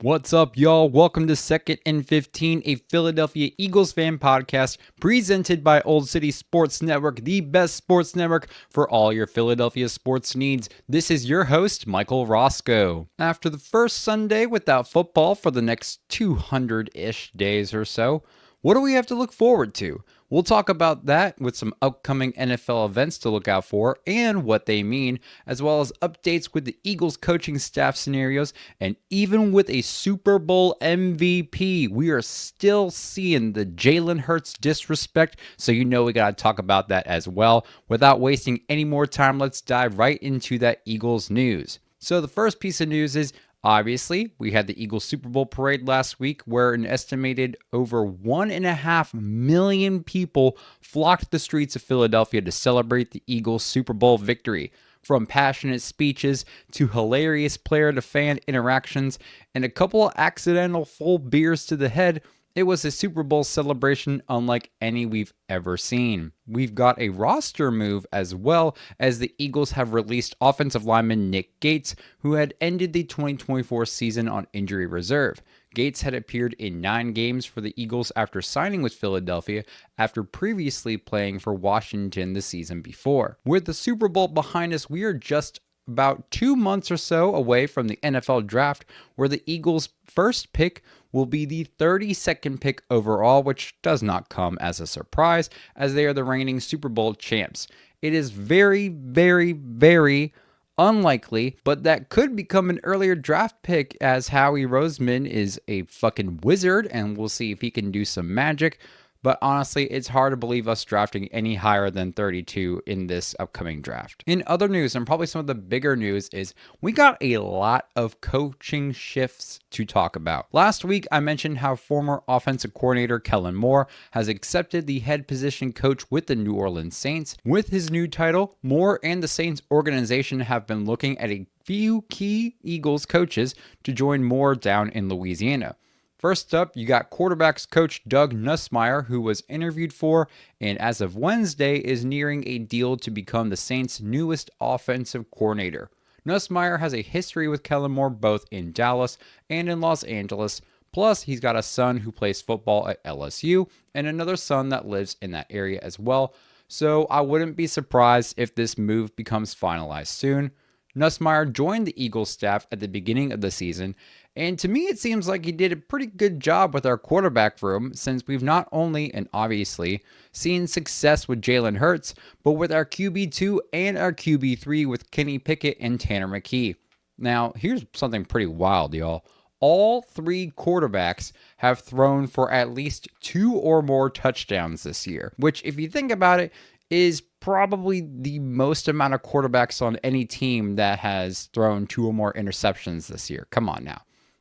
What's up, y'all? Welcome to 2nd and 15, a Philadelphia Eagles fan podcast presented by Old City Sports Network, the best sports network for all your Philadelphia sports needs. This is your host, Michael Roscoe. After the first Sunday without football for the next 200-ish days or so, what do we have to look forward to? We'll talk about that with some upcoming NFL events to look out for and what they mean, as well as updates with the Eagles coaching staff scenarios, and even with a Super Bowl MVP, we are still seeing the Jalen Hurts disrespect, so you know we got to talk about that as well. Without wasting any more time, let's dive right into that Eagles news. So the first piece of news is, obviously, we had the Eagles Super Bowl parade last week where an estimated over 1.5 million people flocked the streets of Philadelphia to celebrate the Eagles Super Bowl victory. From passionate speeches to hilarious player-to-fan interactions and a couple of accidental full beers to the head, it was a Super Bowl celebration unlike any we've ever seen. We've got a roster move as well, as the Eagles have released offensive lineman Nick Gates, who had ended the 2024 season on injury reserve. Gates had appeared in 9 games for the Eagles after signing with Philadelphia after previously playing for Washington the season before. With the Super Bowl behind us, we are just about 2 months or so away from the NFL draft, where the Eagles' first pick will be the 32nd pick overall, which does not come as a surprise, as they are the reigning Super Bowl champs. It is very, very, very unlikely, but that could become an earlier draft pick, as Howie Roseman is a fucking wizard, and we'll see if he can do some magic. But honestly, it's hard to believe us drafting any higher than 32 in this upcoming draft. In other news, and probably some of the bigger news, is we got a lot of coaching shifts to talk about. Last week, I mentioned how former offensive coordinator Kellen Moore has accepted the head position coach with the New Orleans Saints. With his new title, Moore and the Saints organization have been looking at a few key Eagles coaches to join Moore down in Louisiana. First up, you got quarterbacks coach Doug Nussmeier, who was interviewed for and as of Wednesday is nearing a deal to become the Saints' newest offensive coordinator. Nussmeier has a history with Kellen Moore both in Dallas and in Los Angeles. Plus, he's got a son who plays football at LSU and another son that lives in that area as well. So I wouldn't be surprised if this move becomes finalized soon. Nussmeier joined the Eagles staff at the beginning of the season, and to me it seems like he did a pretty good job with our quarterback room, since we've not only, and obviously, seen success with Jalen Hurts, but with our QB2 and our QB3 with Kenny Pickett and Tanner McKee. Now, here's something pretty wild, y'all. All 3 quarterbacks have thrown for at least 2 or more touchdowns this year, which, if you think about it, is probably the most amount of quarterbacks on any team that has thrown 2 or more interceptions this year. Come on now.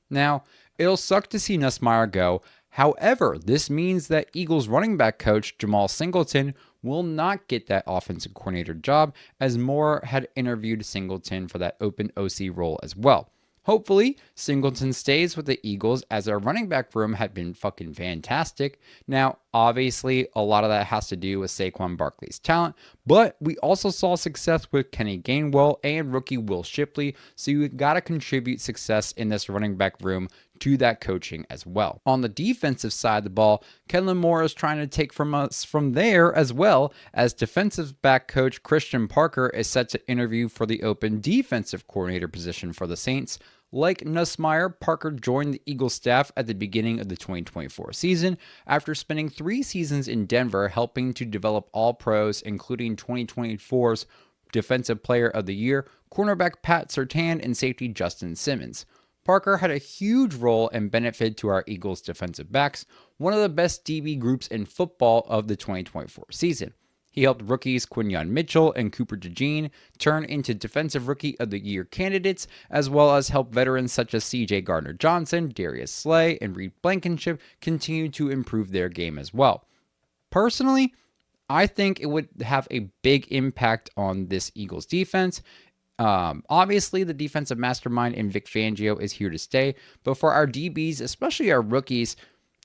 Now, it'll suck to see Nussmeier go. However, this means that Eagles running back coach Jamal Singleton will not get that offensive coordinator job, as Moore had interviewed Singleton for that open OC role as well. Hopefully, Singleton stays with the Eagles, as our running back room had been fucking fantastic. Now, obviously, a lot of that has to do with Saquon Barkley's talent, but we also saw success with Kenny Gainwell and rookie Will Shipley, so you got to contribute success in this running back room to that coaching as well. On the defensive side of the ball, Kellen Moore is trying to take from us from there, as well as defensive back coach Christian Parker is set to interview for the open defensive coordinator position for the Saints. Like Nussmeier, Parker joined the Eagles staff at the beginning of the 2024 season after spending 3 seasons in Denver helping to develop All-Pros, including 2024's Defensive Player of the Year, cornerback Pat Surtain, and safety Justin Simmons. Parker had a huge role and benefit to our Eagles defensive backs, one of the best DB groups in football of the 2024 season. He helped rookies Quinyon Mitchell and Cooper DeJean turn into Defensive Rookie of the Year candidates, as well as help veterans such as CJ Gardner-Johnson, Darius Slay, and Reed Blankenship continue to improve their game as well. Personally, I think it would have a big impact on this Eagles defense. Obviously, the defensive mastermind in Vic Fangio is here to stay, but for our DBs, especially our rookies,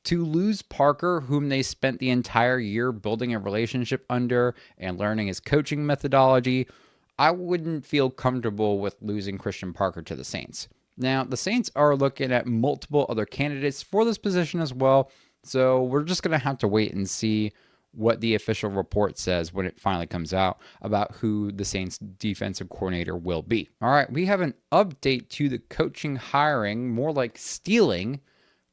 to lose Parker, whom they spent the entire year building a relationship under and learning his coaching methodology, I wouldn't feel comfortable with losing Christian Parker to the Saints. Now, the Saints are looking at multiple other candidates for this position as well, so we're just going to have to wait and see what the official report says when it finally comes out about who the Saints defensive coordinator will be. All right, we have an update to the coaching hiring, more like stealing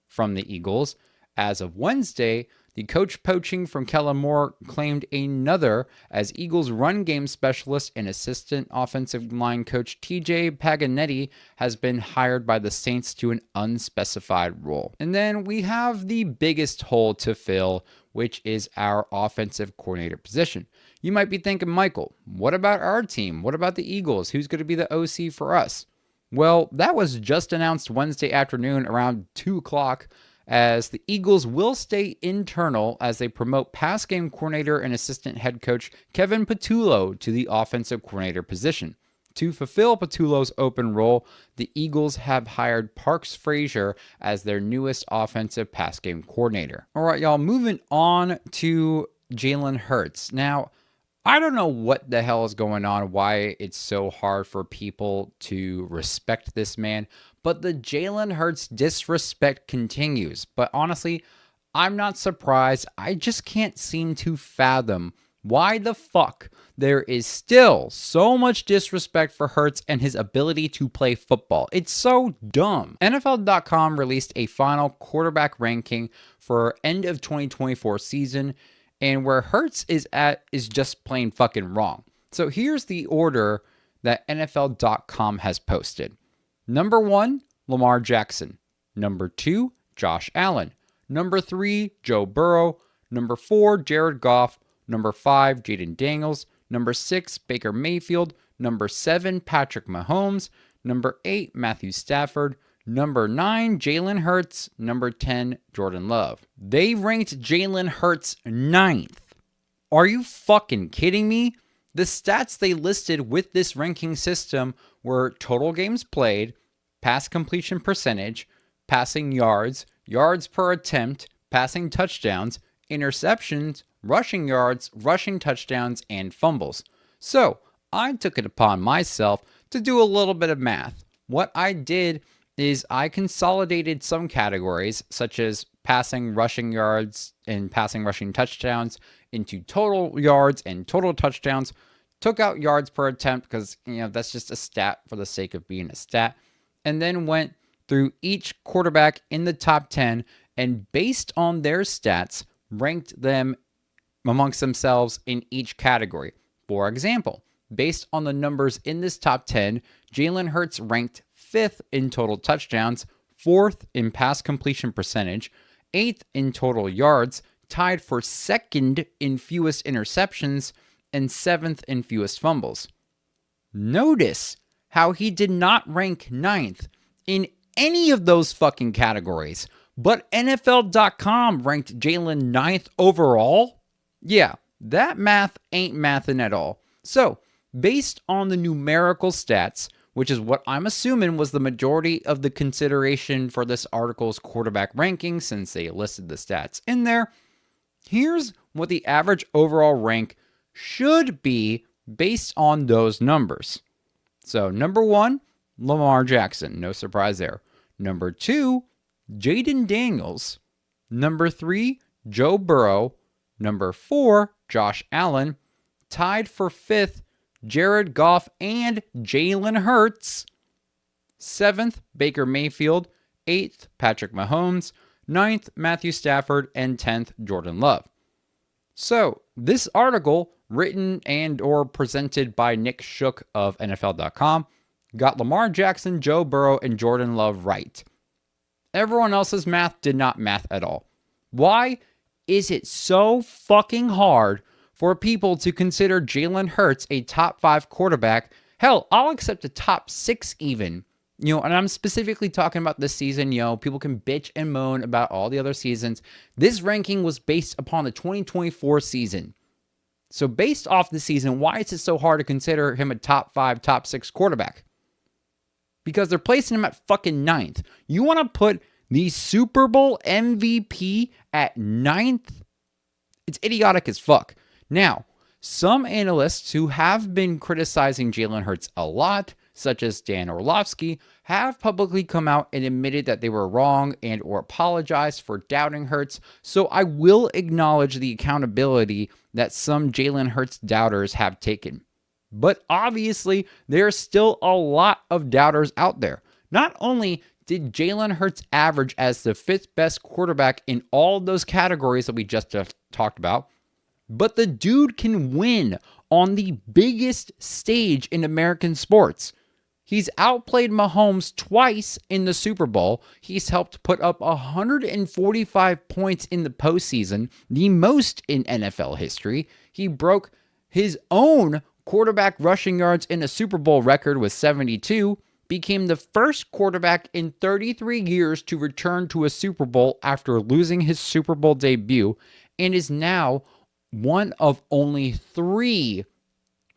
from the Eagles. As of Wednesday, the coach poaching from Kellen Moore claimed another as Eagles run game specialist and assistant offensive line coach TJ Paganetti has been hired by the Saints to an unspecified role. And then we have the biggest hole to fill, which is our offensive coordinator position. You might be thinking, Michael, what about our team? What about the Eagles? Who's going to be the OC for us? Well, that was just announced Wednesday afternoon around 2 o'clock, as the Eagles will stay internal as they promote pass game coordinator and assistant head coach Kevin Patullo to the offensive coordinator position. To fulfill Patullo's open role, the Eagles have hired Parks Frazier as their newest offensive pass game coordinator. All right, y'all, moving on to Jalen Hurts. Now, I don't know what the hell is going on, why it's so hard for people to respect this man, but the Jalen Hurts disrespect continues. But honestly, I'm not surprised. I just can't seem to fathom why the fuck there is still so much disrespect for Hurts and his ability to play football. It's so dumb. NFL.com released a final quarterback ranking for end of 2024 season, and where Hurts is at is just plain fucking wrong. So here's the order that NFL.com has posted. Number 1, Lamar Jackson. Number 2, Josh Allen. Number 3, Joe Burrow. Number 4, Jared Goff. Number 5, Jaden Daniels. Number 6, Baker Mayfield. Number 7, Patrick Mahomes. Number 8, Matthew Stafford. Number 9, Jalen Hurts. Number 10, Jordan Love. They ranked Jalen Hurts 9th. Are you fucking kidding me? The stats they listed with this ranking system were total games played, pass completion percentage, passing yards, yards per attempt, passing touchdowns, interceptions, rushing yards, rushing touchdowns, and fumbles. So I took it upon myself to do a little bit of math. What I did is I consolidated some categories, such as passing rushing yards and passing rushing touchdowns, into total yards and total touchdowns. Took out yards per attempt because, that's just a stat for the sake of being a stat. And then went through each quarterback in the top 10 and based on their stats, ranked them amongst themselves in each category. For example, based on the numbers in this top 10, Jalen Hurts ranked 5th in total touchdowns, 4th in pass completion percentage, 8th in total yards, tied for 2nd in fewest interceptions, and 7th in fewest fumbles. Notice how he did not rank 9th in any of those fucking categories, but NFL.com ranked Jalen 9th overall? Yeah, that math ain't mathin' at all. So, based on the numerical stats, which is what I'm assuming was the majority of the consideration for this article's quarterback ranking since they listed the stats in there, here's what the average overall rank should be based on those numbers. So, number 1, Lamar Jackson. No surprise there. Number 2, Jaden Daniels. Number 3, Joe Burrow. Number 4, Josh Allen. Tied for 5th, Jared Goff and Jalen Hurts. 7th, Baker Mayfield. 8th, Patrick Mahomes. 9th, Matthew Stafford. And 10th, Jordan Love. So, this article, written and or presented by Nick Shook of NFL.com, got Lamar Jackson, Joe Burrow, and Jordan Love right. Everyone else's math did not math at all. Why is it so fucking hard for people to consider Jalen Hurts a top 5 quarterback? Hell, I'll accept a top 6 even. And I'm specifically talking about this season. People can bitch and moan about all the other seasons. This ranking was based upon the 2024 season. So based off the season, why is it so hard to consider him a top 5, top 6 quarterback? Because they're placing him at fucking 9th. You want to put the Super Bowl MVP at 9th? It's idiotic as fuck. Now, some analysts who have been criticizing Jalen Hurts a lot, such as Dan Orlovsky, have publicly come out and admitted that they were wrong and or apologized for doubting Hurts. So I will acknowledge the accountability that some Jalen Hurts doubters have taken. But obviously, there's still a lot of doubters out there. Not only did Jalen Hurts average as the 5th best quarterback in all those categories that we just talked about, but the dude can win on the biggest stage in American sports. He's outplayed Mahomes twice in the Super Bowl. He's helped put up 145 points in the postseason, the most in NFL history. He broke his own quarterback rushing yards in a Super Bowl record with 72, became the first quarterback in 33 years to return to a Super Bowl after losing his Super Bowl debut, and is now one of only 3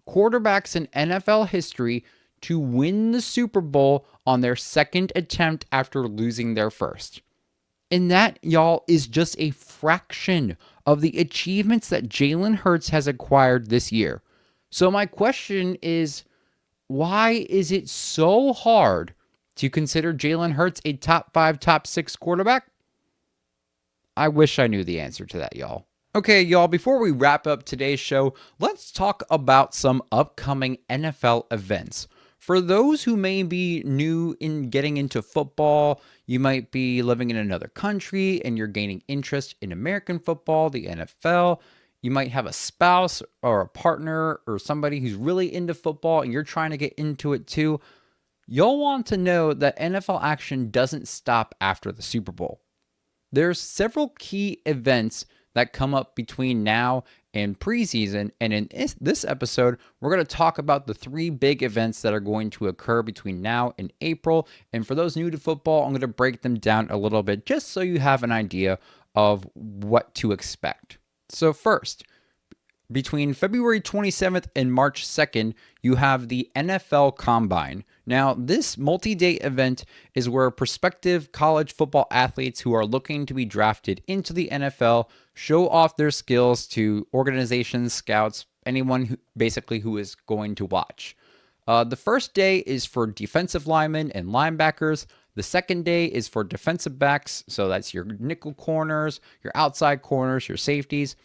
quarterbacks in NFL history to win the Super Bowl on their second attempt after losing their first. And that, y'all, is just a fraction of the achievements that Jalen Hurts has acquired this year. So my question is, why is it so hard to consider Jalen Hurts a top 5, top 6 quarterback? I wish I knew the answer to that, y'all. Okay, y'all, before we wrap up today's show, let's talk about some upcoming NFL events. For those who may be new in getting into football, you might be living in another country and you're gaining interest in American football, the NFL. You might have a spouse or a partner or somebody who's really into football and you're trying to get into it too. You'll want to know that NFL action doesn't stop after the Super Bowl. There's several key events that come up between now and preseason, and in this episode, we're going to talk about the 3 big events that are going to occur between now and April. And for those new to football, I'm going to break them down a little bit just so you have an idea of what to expect. So first, between February 27th and March 2nd, you have the NFL Combine. Now, this multi-day event is where prospective college football athletes who are looking to be drafted into the NFL show off their skills to organizations, scouts, anyone who is going to watch. The first day is for defensive linemen and linebackers. The second day is for defensive backs, so that's your nickel corners, your outside corners, your safeties.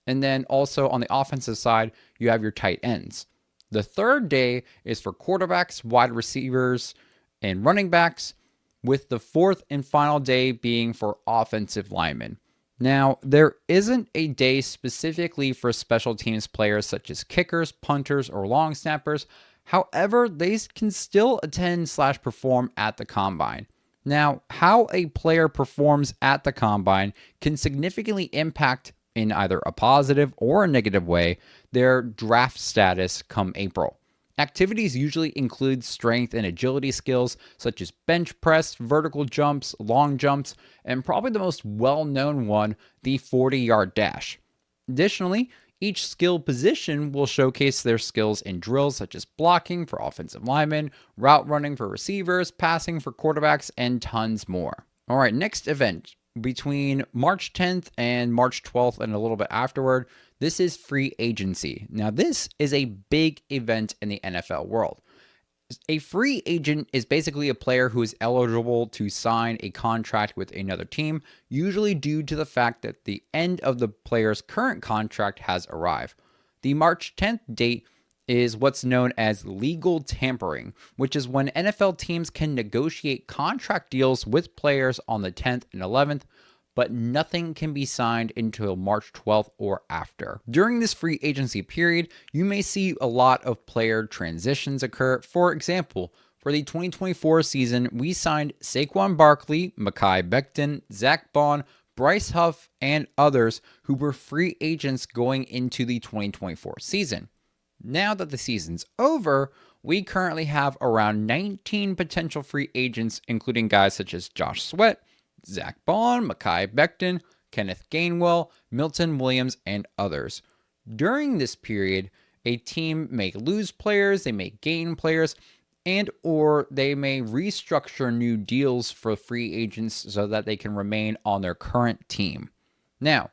And then also on the offensive side, you have your tight ends. The third day is for quarterbacks, wide receivers, and running backs, with the fourth and final day being for offensive linemen. Now, there isn't a day specifically for special teams players such as kickers, punters, or long snappers. However, they can still attend/perform at the Combine. Now, how a player performs at the Combine can significantly impact, in either a positive or a negative way, their draft status come April. Activities usually include strength and agility skills such as bench press, vertical jumps, long jumps, and probably the most well-known one, the 40-yard dash. Additionally, each skill position will showcase their skills in drills such as blocking for offensive linemen, route running for receivers, passing for quarterbacks, and tons more. All right, next event. Between March 10th and March 12th and a little bit afterward, this is free agency. Now, this is a big event in the NFL world. A free agent is basically a player who is eligible to sign a contract with another team, usually due to the fact that the end of the player's current contract has arrived. The March 10th date is what's known as legal tampering, which is when NFL teams can negotiate contract deals with players on the 10th and 11th, but nothing can be signed until March 12th or after. During this free agency period, you may see a lot of player transitions occur. For example, for the 2024 season, we signed Saquon Barkley, Mekhi Becton, Zach Bond, Bryce Huff, and others who were free agents going into the 2024 season. Now that the season's over, we currently have around 19 potential free agents, including guys such as Josh Sweat, Zach Bond, Mekhi Becton, Kenneth Gainwell, Milton Williams, and others. During this period, a team may lose players, they may gain players, and or they may restructure new deals for free agents so that they can remain on their current team. Now,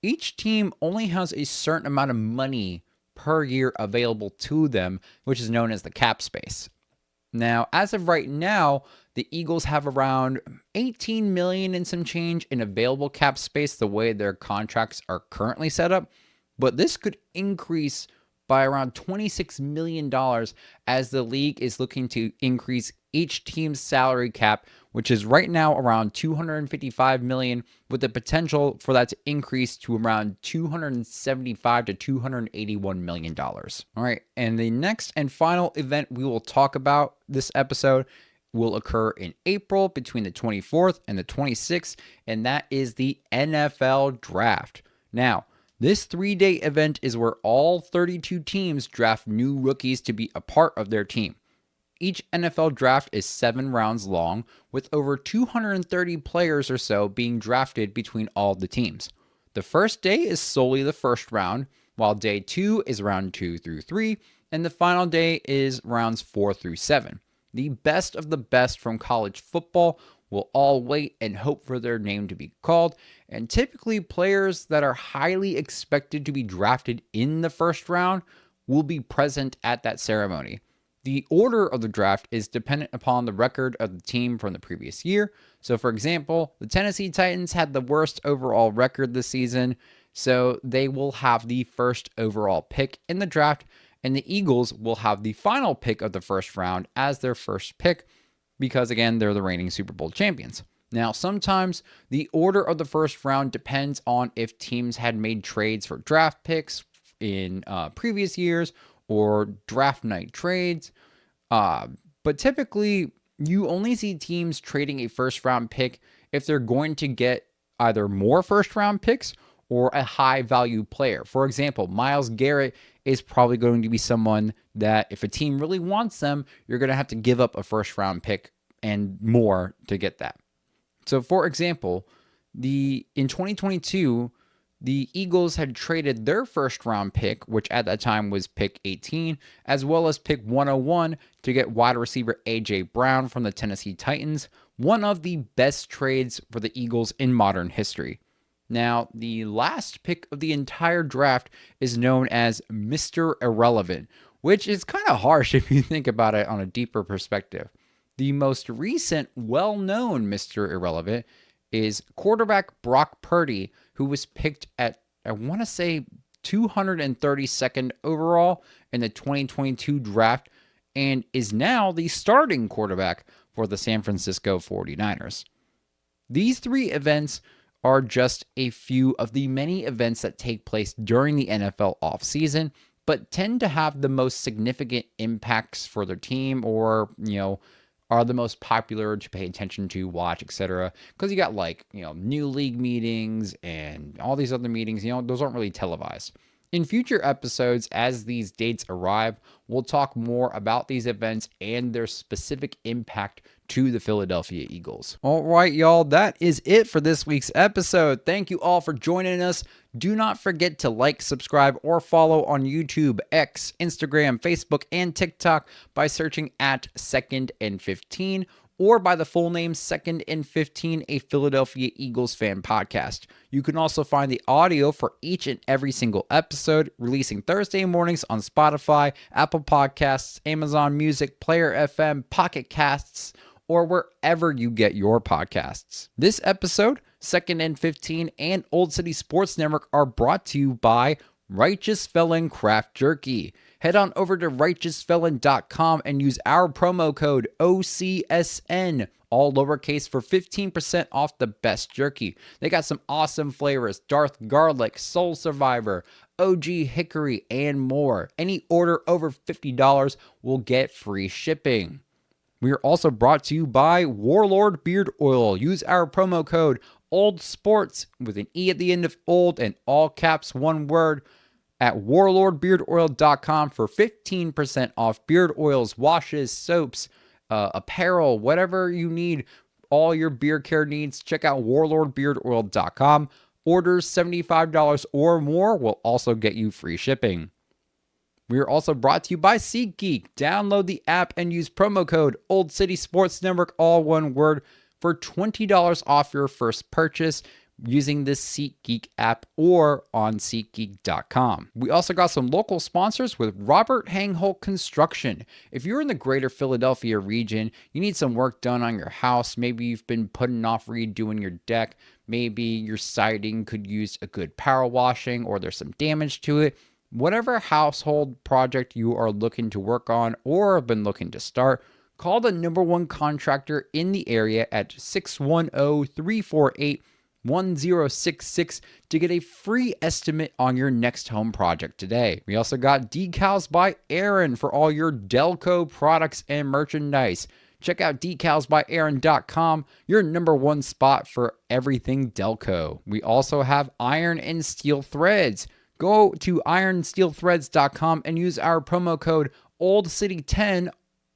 each team only has a certain amount of money per year available to them, which is known as the cap space. Now, as of right now, the Eagles have around $18 million and some change in available cap space the way their contracts are currently set up, but this could increase by around $26 million as the league is looking to increase each team's salary cap, which is right now around $255 million, with the potential for that to increase to around $275 to $281 million. All right, and the next and final event we will talk about this episode will occur in April between the 24th and the 26th, and that is the NFL Draft. Now, this 3-day event is where all 32 teams draft new rookies to be a part of their team. Each NFL draft is 7 rounds long, with over 230 players or so being drafted between all the teams. The first day is solely the first round, while day 2 is round 2 through 3, and the final day is rounds 4 through 7. The best of the best from college football will all wait and hope for their name to be called, and typically players that are highly expected to be drafted in the first round will be present at that ceremony. The order of the draft is dependent upon the record of the team from the previous year. So, for example, the Tennessee Titans had the worst overall record this season, so they will have the first overall pick in the draft, and the Eagles will have the final pick of the first round as their first pick, because again, they're the reigning Super Bowl champions. Now, sometimes the order of the first round depends on if teams had made trades for draft picks in previous years or draft night trades. But typically, you only see teams trading a first round pick if they're going to get either more first round picks or a high value player. For example, Myles Garrett is probably going to be someone that if a team really wants them, you're going to have to give up a first round pick and more to get that. So for example, in 2022, the Eagles had traded their first round pick, which at that time was pick 18, as well as pick 101 to get wide receiver A.J. Brown from the Tennessee Titans, one of the best trades for the Eagles in modern history. Now, the last pick of the entire draft is known as Mr. Irrelevant, which is kind of harsh if you think about it on a deeper perspective. The most recent well-known Mr. Irrelevant is quarterback Brock Purdy, who was picked at, I want to say, 232nd overall in the 2022 draft and is now the starting quarterback for the San Francisco 49ers. These 3 events are just a few of the many events that take place during the NFL offseason, but tend to have the most significant impacts for their team or, are the most popular to pay attention to, watch, etc. Because you got new league meetings and all these other meetings, those aren't really televised. In future episodes, as these dates arrive, we'll talk more about these events and their specific impact to the Philadelphia Eagles. All right, y'all, that is it for this week's episode. Thank you all for joining us. Do not forget to like, subscribe, or follow on YouTube, X, Instagram, Facebook, and TikTok by searching at 2nd and 15 or by the full name 2nd and 15, a Philadelphia Eagles fan podcast. You can also find the audio for each and every single episode, releasing Thursday mornings on Spotify, Apple Podcasts, Amazon Music, Player FM, Pocket Casts, or wherever you get your podcasts. This episode, 2nd and 15, and Old City Sports Network are brought to you by Righteous Felon Craft Jerky. Head on over to righteousfelon.com and use our promo code OCSN, all lowercase, for 15% off the best jerky. They got some awesome flavors: Darth Garlic, Soul Survivor, OG Hickory, and more. Any order over $50 will get free shipping. We are also brought to you by Warlord Beard Oil. Use our promo code OLDSPORTS with an E at the end of old and all caps, one word, at warlordbeardoil.com for 15% off beard oils, washes, soaps, apparel, whatever you need, all your beard care needs. Check out warlordbeardoil.com. Orders $75 or more will also get you free shipping. We are also brought to you by SeatGeek. Download the app and use promo code Old City Sports Network, all one word, for $20 off your first purchase using the SeatGeek app or on SeatGeek.com. We also got some local sponsors with Robert Hangholt Construction. If you're in the greater Philadelphia region, you need some work done on your house. Maybe you've been putting off redoing your deck. Maybe your siding could use a good power washing or there's some damage to it. Whatever household project you are looking to work on or have been looking to start, call the number one contractor in the area at 610-348-1066 to get a free estimate on your next home project today. We also got Decals by Aaron for all your Delco products and merchandise. Check out decalsbyaaron.com, your number one spot for everything Delco. We also have Iron and Steel Threads. Go to ironsteelthreads.com and use our promo code OldCity10,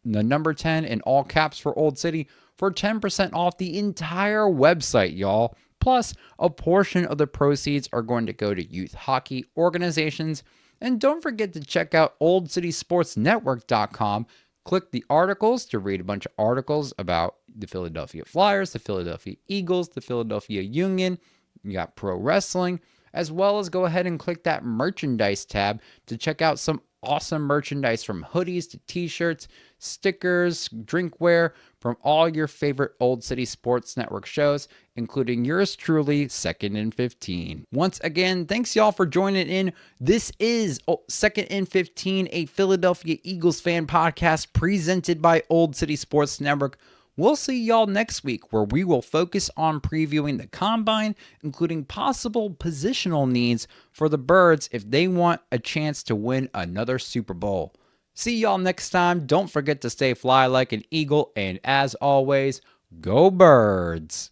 the number 10 in all caps for Old City, for 10% off the entire website, y'all. Plus, a portion of the proceeds are going to go to youth hockey organizations. And don't forget to check out oldcitysportsnetwork.com. Click the articles to read a bunch of articles about the Philadelphia Flyers, the Philadelphia Eagles, the Philadelphia Union. You got pro wrestling, as well as go ahead and click that merchandise tab to check out some awesome merchandise, from hoodies to t-shirts, stickers, drinkware, from all your favorite Old City Sports Network shows, including yours truly, Second and 15. Once again, thanks y'all for joining in. This is Second and 15, a Philadelphia Eagles fan podcast presented by Old City Sports Network. We'll see y'all next week, where we will focus on previewing the combine, including possible positional needs for the Birds if they want a chance to win another Super Bowl. See y'all next time. Don't forget to stay fly like an eagle, and as always, go Birds!